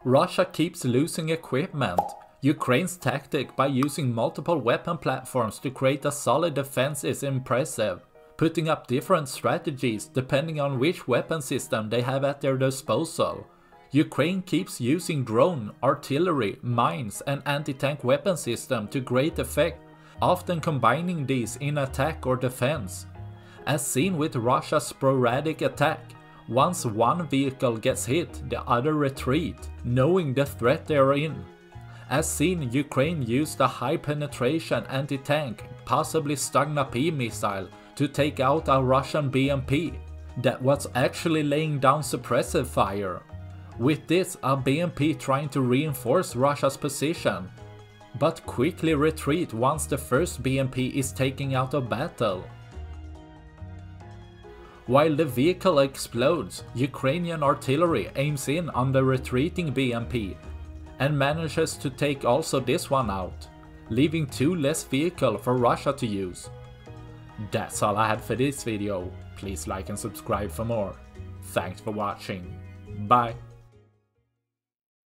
Russia keeps losing equipment. Ukraine's tactic by using multiple weapon platforms to create a solid defense is impressive, putting up different strategies depending on which weapon system they have at their disposal. Ukraine keeps using drone, artillery, mines and anti-tank weapon system to great effect, often combining these in attack or defense. As seen with Russia's sporadic attack, once one vehicle gets hit, the other retreat, knowing the threat they are in. As seen, Ukraine used a high-penetration anti-tank, possibly Stugna-P missile, to take out a Russian BMP that was actually laying down suppressive fire. With this, a BMP trying to reinforce Russia's position, but quickly retreat once the first BMP is taken out of battle. While the vehicle explodes, Ukrainian artillery aims in on the retreating BMP and manages to take also this one out, leaving 2 less vehicles for Russia to use. That's all I had for this video. Please like and subscribe for more. Thanks for watching. Bye.